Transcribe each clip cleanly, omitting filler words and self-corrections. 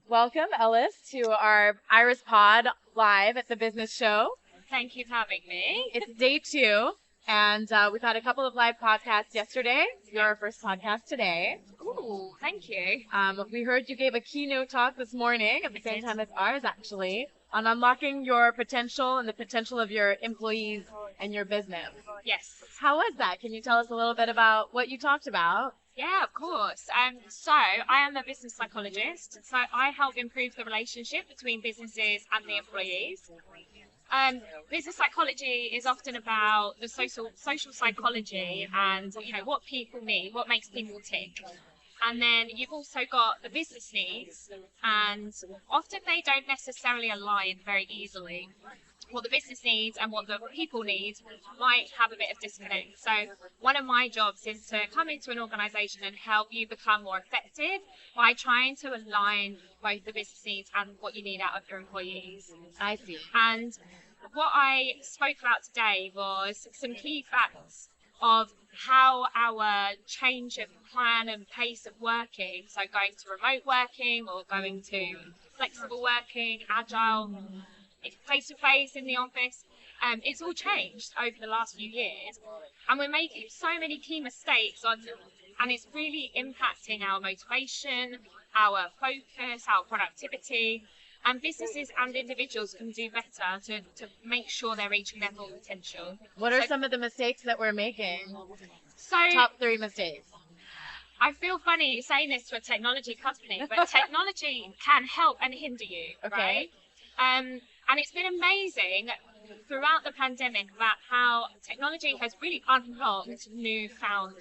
Welcome, Ellice, to our IRISPod live at the business show. Thank you for having me. It's day 2, and we've had a couple of live podcasts yesterday. You're our first podcast today. Ooh, thank you. We heard you gave a keynote talk this morning at the same time as ours, actually, on unlocking your potential and the potential of your employees and your business. Yes. How was that? Can you tell us a little bit about what you talked about? Yeah, of course. So I am a business psychologist. So I help improve the relationship between businesses and the employees. Business psychology is often about the social psychology and what people need, what makes people tick. And then you've also got the business needs, and often they don't necessarily align very easily. What the business needs and what the people need might have a bit of disconnect. So one of my jobs is to come into an organisation and help you become more effective by trying to align both the business needs and what you need out of your employees. I see. And what I spoke about today was some key facts of how our change of plan and pace of working, so going to remote working or going to flexible working, agile, face-to-face in the office, it's all changed over the last few years. And we're making so many key mistakes and it's really impacting our motivation, our focus, our productivity. And businesses and individuals can do better to make sure they're reaching their full potential. What are some of the mistakes that we're making? So, Top 3 mistakes. I feel funny saying this to a technology company, but technology can help and hinder you, Okay. right? And it's been amazing throughout the pandemic about how technology has really unlocked newfound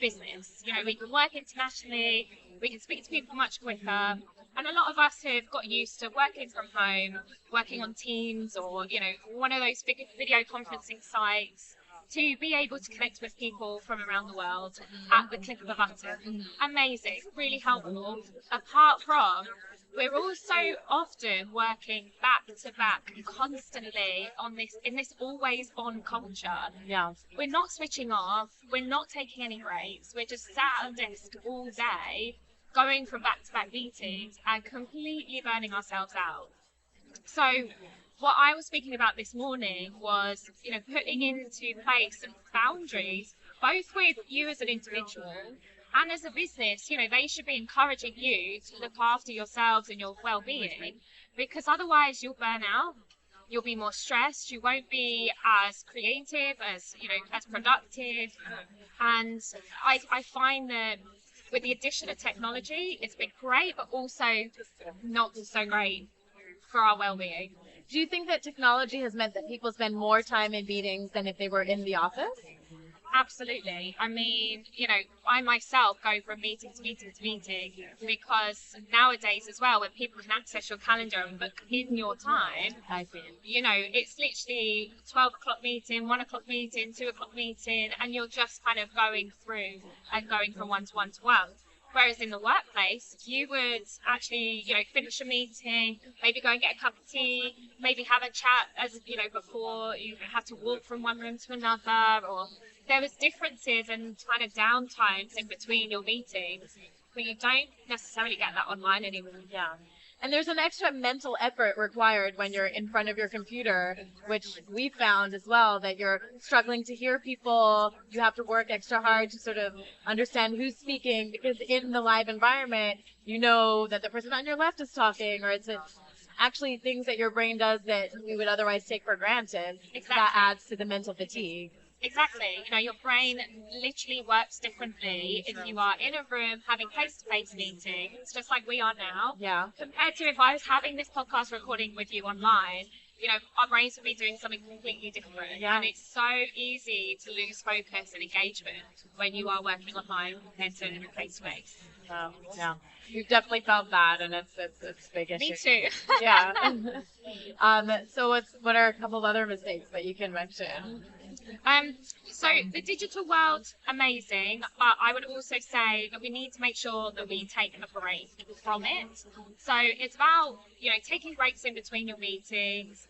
business. We can work internationally, we can speak to people much quicker. And a lot of us have got used to working from home, working on Teams or, one of those big video conferencing sites to be able to connect with people from around the world at the click of a button. Amazing, really helpful. Apart from, we're also often working back to back constantly in this always on culture. Yeah. We're not switching off, we're not taking any breaks, we're just sat at a desk all day, going from back-to-back meetings and completely burning ourselves out. So what I was speaking about this morning was, putting into place some boundaries, both with you as an individual and as a business. They should be encouraging you to look after yourselves and your well-being, because otherwise you'll burn out. You'll be more stressed. You won't be as creative, as productive. And I find that with the addition of technology, it's been great, but also not so great for our well-being. Do you think that technology has meant that people spend more time in meetings than if they were in the office? Absolutely. I mean, I myself go from meeting to meeting to meeting because nowadays as well, when people can access your calendar and book in your time, I see. It's literally 12 o'clock meeting, 1 o'clock meeting, 2 o'clock meeting, and you're just kind of going through and going from one to one to one. Whereas in the workplace, you would actually, finish a meeting, maybe go and get a cup of tea, maybe have a chat before you have to walk from one room to another, or there was differences and kind of downtimes in between your meetings, but you don't necessarily get that online anymore. Yeah. And there's an extra mental effort required when you're in front of your computer, which we found as well, that you're struggling to hear people. You have to work extra hard to sort of understand who's speaking, because in the live environment, you know that the person on your left is talking, or it's actually things that your brain does that we would otherwise take for granted. Exactly. That adds to the mental fatigue. Exactly. Your brain literally works differently if you are in a room having face-to-face meetings, just like we are now, Yeah. compared to if I was having this podcast recording with you online. Our brains would be doing something completely different. Yeah. And it's so easy to lose focus and engagement when you are working online compared to face-to-face. Oh, yeah. We've definitely felt that, and it's a big issue. Me too. Yeah. So what are a couple of other mistakes that you can mention? So the digital world, amazing, but I would also say that we need to make sure that we take a break from it. So it's about, taking breaks in between your meetings,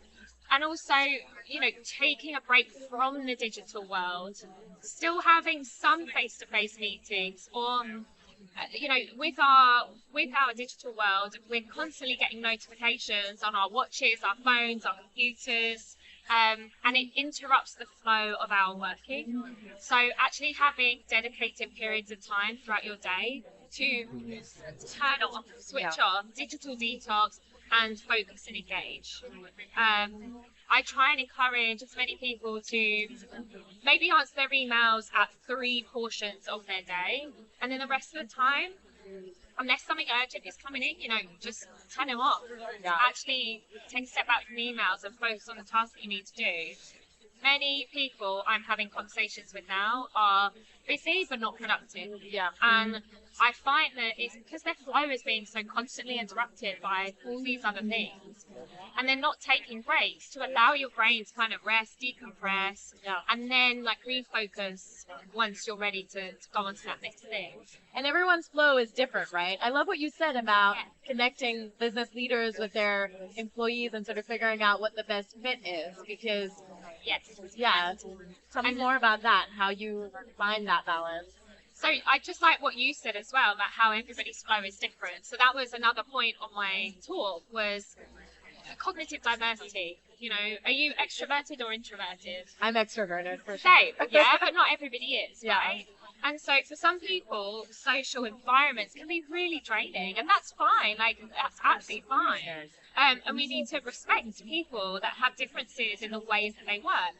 and also, taking a break from the digital world, still having some face-to-face meetings, or with our digital world, we're constantly getting notifications on our watches, our phones, our computers, and it interrupts the flow of our working. So actually having dedicated periods of time throughout your day to turn off, switch off, digital detox, and focus and engage. I try and encourage as many people to maybe answer their emails at 3 portions of their day, and then the rest of the time, unless something urgent is coming in, just turn them off. Yeah. Actually take a step back from the emails and focus on the task that you need to do. Many people I'm having conversations with now are busy but not productive. Yeah. And I find that it's because their flow is being so constantly interrupted by all these other things. And they're not taking breaks to allow your brain to kind of rest, decompress, and then like refocus once you're ready to go on to that next thing. And everyone's flow is different, right? I love what you said about connecting business leaders with their employees and sort of figuring out what the best fit is, because tell me more about that, how you find that balance. So I just like what you said as well about how everybody's flow is different. So that was another point on my talk, was cognitive diversity. Are you extroverted or introverted? I'm extroverted for sure. Same, but not everybody is, right? And so for some people, social environments can be really draining, and that's fine. Like, that's absolutely fine. And we need to respect people that have differences in the ways that they work.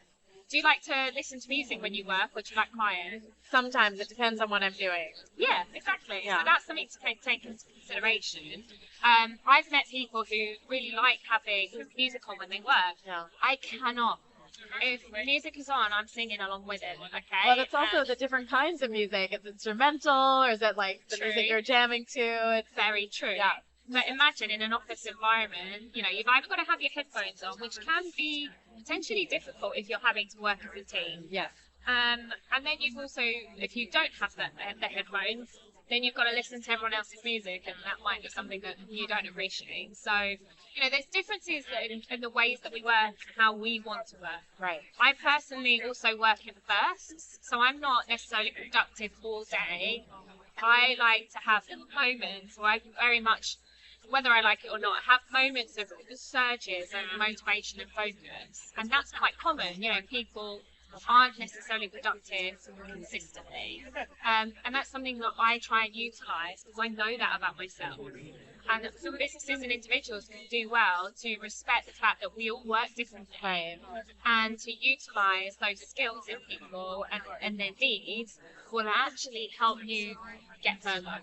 Do you like to listen to music when you work, or do you like quiet? Sometimes it depends on what I'm doing. Yeah, exactly. Yeah. So that's something to take into consideration. I've met people who really like having music on when they work. Yeah. I cannot. If music is on, I'm singing along with it, okay? Well, it's also the different kinds of music. Is it instrumental, or is it like the True. music you're jamming to? It's very true. Yeah. But imagine in an office environment, you've either got to have your headphones on, which can be potentially difficult if you're having to work as a team. Yes. And then you've also, if you don't have the headphones, then you've got to listen to everyone else's music, and that might be something that you don't appreciate. So, there's differences in the ways that we work, how we want to work. Right. I personally also work in bursts, so I'm not necessarily productive all day. I like to have moments where I very much, whether I like it or not, have moments of surges of motivation and focus. And that's quite common. People aren't necessarily productive consistently. And that's something that I try and utilise, because I know that about myself. And some businesses and individuals can do well to respect the fact that we all work differently. Right. And to utilise those skills in people and their needs will actually help you get further.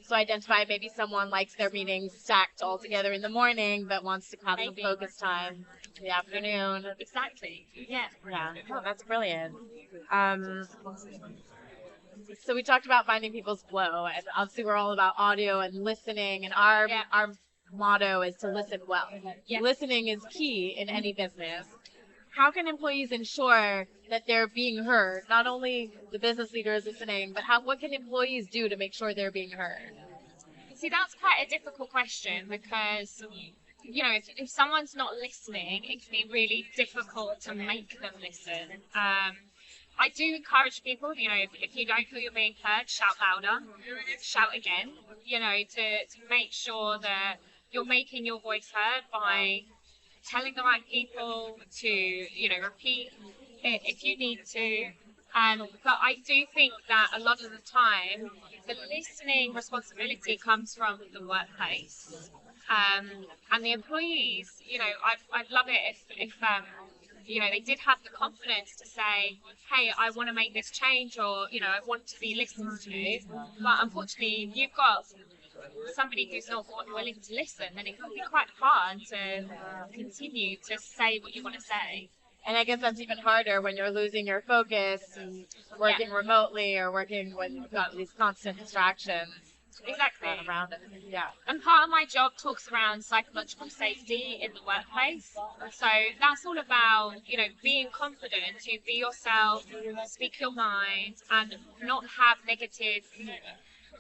So identify maybe someone likes their meetings stacked all together in the morning, but wants to have some focus time in the afternoon. Exactly. Yeah. Yeah. Oh, that's brilliant. So we talked about finding people's flow, and obviously we're all about audio and listening, and our motto is to listen well. Yeah. Listening is key in any business. How can employees ensure that they're being heard? Not only the business leader is listening, but what can employees do to make sure they're being heard? See, that's quite a difficult question, because if someone's not listening, it can be really difficult to make them listen. I do encourage people, if you don't feel you're being heard, shout louder, shout again, to make sure that you're making your voice heard by telling the right people to, repeat it if you need to. But I do think that a lot of the time, the listening responsibility comes from the workplace. And the employees, I'd love it if they did have the confidence to say, hey, I want to make this change, or, I want to be listened to. But unfortunately, if you've got somebody who's not willing to listen, then it can be quite hard to continue to say what you want to say. And I guess that's even harder when you're losing your focus and working remotely, or working when you've got these constant distractions. Exactly. Around it. Yeah. And part of my job talks around psychological safety in the workplace. So that's all about, being confident to be yourself, speak your mind, and not have negative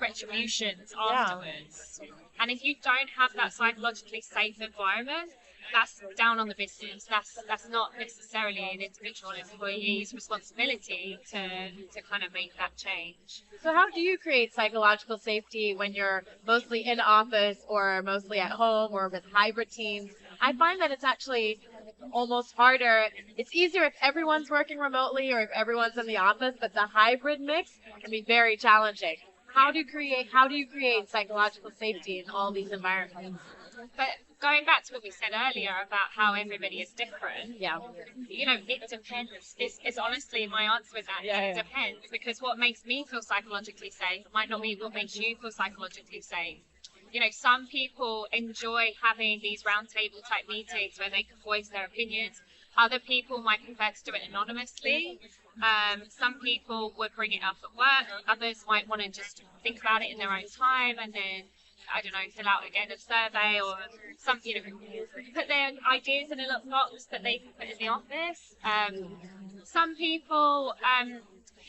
retributions afterwards. And if you don't have that psychologically safe environment, that's down on the business. That's not necessarily an individual employee's responsibility to kind of make that change. So how do you create psychological safety when you're mostly in office or mostly at home or with hybrid teams? I find that it's actually almost harder. It's easier if everyone's working remotely or if everyone's in the office, but the hybrid mix can be very challenging. How do you create psychological safety in all these environments? But going back to what we said earlier about how everybody is different, Yeah. it depends. It's honestly my answer is that Yeah, it depends, because what makes me feel psychologically safe might not be what makes you feel psychologically safe. Some people enjoy having these roundtable type meetings where they can voice their opinions. Other people might prefer to do it anonymously. Some people would bring it up at work. Others might want to just think about it in their own time and then, I don't know, fill out again a survey or something, put their ideas in a little box that they can put in the office. Some people,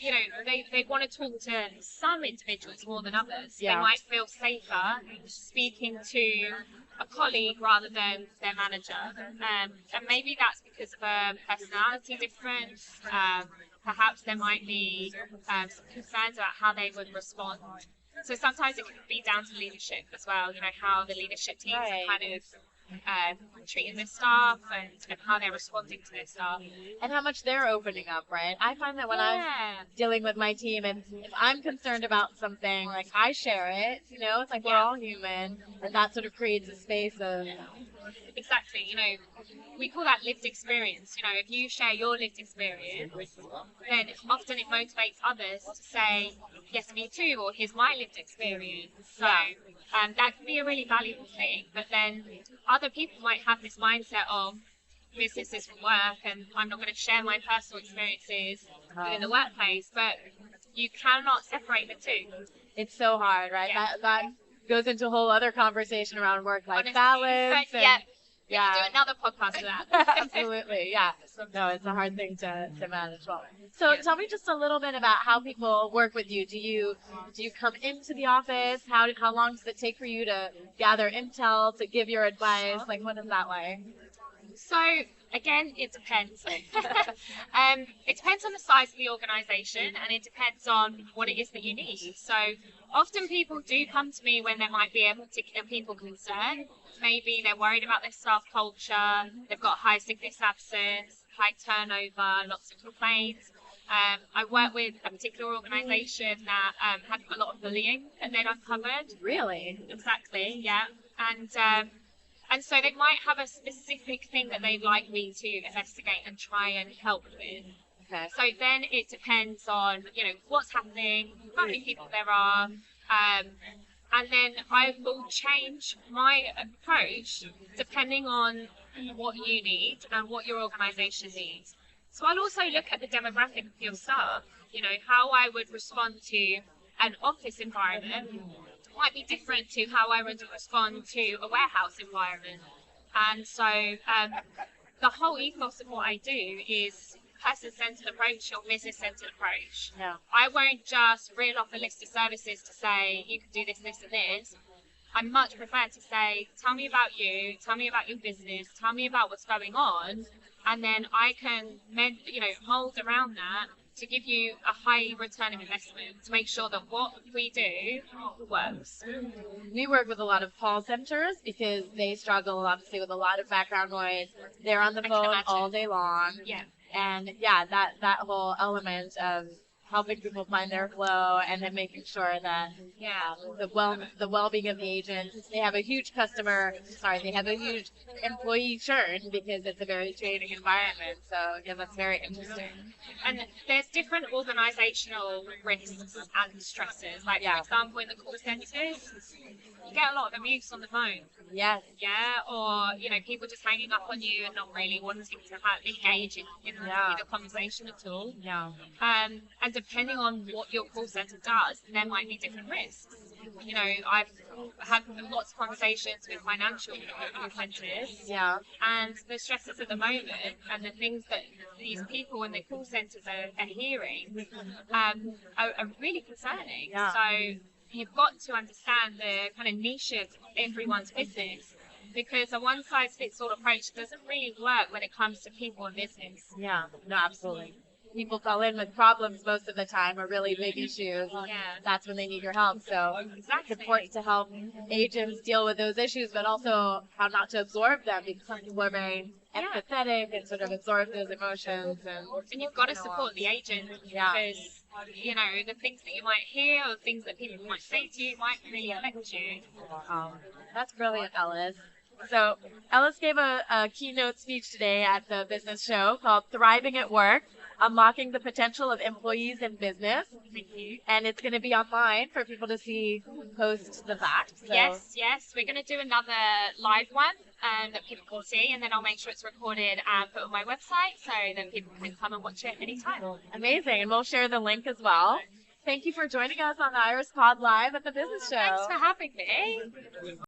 they want to talk to some individuals more than others. Yeah. They might feel safer speaking to a colleague rather than their manager. And maybe that's because of a personality difference. Perhaps there might be some concerns about how they would respond. So sometimes it can be down to leadership as well, how the leadership teams Right. are kind of treating their staff and how they're responding to their staff. And how much they're opening up, right? I find that when I'm dealing with my team and if I'm concerned about something, like I share it, it's like we're all human, and that sort of creates a space of Exactly, we call that lived experience. If you share your lived experience, then often it motivates others to say, yes, me too, or here's my lived experience. So that can be a really valuable thing. But then other people might have this mindset of business is from work and I'm not going to share my personal experiences within the workplace. But you cannot separate the two. It's so hard, right? Yeah. That goes into a whole other conversation around work-life Honestly, balance. but And, we can do another podcast for that. Absolutely, yeah. No, it's a hard thing to manage well. So tell me just a little bit about how people work with you. Do you come into the office? How long does it take for you to gather intel, to give your advice? Like, what is that like? So again, it depends. It depends on the size of the organisation, and it depends on what it is that you need. So often people do come to me when there might be a particular people concern. Maybe they're worried about their staff culture, they've got high sickness absence, high turnover, lots of complaints. I work with a particular organisation that had a lot of bullying that they'd uncovered. Really? Exactly, yeah. And so they might have a specific thing that they'd like me to investigate and try and help with. Okay. So then it depends on, what's happening, how many people there are, and then I will change my approach depending on what you need and what your organisation needs. So I'll also look at the demographic of your staff, how I would respond to an office environment might be different to how I would respond to a warehouse environment. And so the whole ethos of what I do is person-centered approach or business-centered approach. Yeah. I won't just reel off a list of services to say, you can do this, this, and this. I much prefer to say, tell me about you, tell me about your business, tell me about what's going on, and then I can mold around that to give you a high return of investment, to make sure that what we do works. We work with a lot of call centers because they struggle obviously with a lot of background noise. They're on the phone all day long. Yeah. And yeah, that whole element of helping people find their flow and then making sure that the well-being of the agents, they have a huge employee churn because it's a very draining environment. So yeah, that's very interesting. And there's different organisational risks and stresses. Like for example, in the call centres, you get a lot of abuse on the phone. Yes. Yeah, or people just hanging up on you and not really wanting to engage in the conversation at all. Yeah. And depending on what your call centre does, there might be different risks. I've had lots of conversations with financial call centres. Yeah. And the stresses at the moment and the things that these people in the call centres are hearing are really concerning. Yeah. So you've got to understand the kind of niche of everyone's business because a one-size-fits-all approach doesn't really work when it comes to people in business. Yeah, no, absolutely. People call in with problems most of the time or really big issues. Yeah. That's when they need your help. So Exactly. it's important to help agents deal with those issues, but also how not to absorb them, because some people are very empathetic and sort of absorb those emotions. And you've got to support the agent because, you know, the things that you might hear or things that people might say to you might really affect you. That's brilliant, Ellice. So Ellice gave a keynote speech today at the business show called Thriving at Work, Unlocking the Potential of Employees in Business. Thank you. And it's going to be online for people to see post the fact. So. Yes. We're going to do another live one that people can see, and then I'll make sure it's recorded and put on my website so that people can come and watch it anytime. Amazing. And we'll share the link as well. Thank you for joining us on the IRISPod Live at the Business Show. Thanks for having me.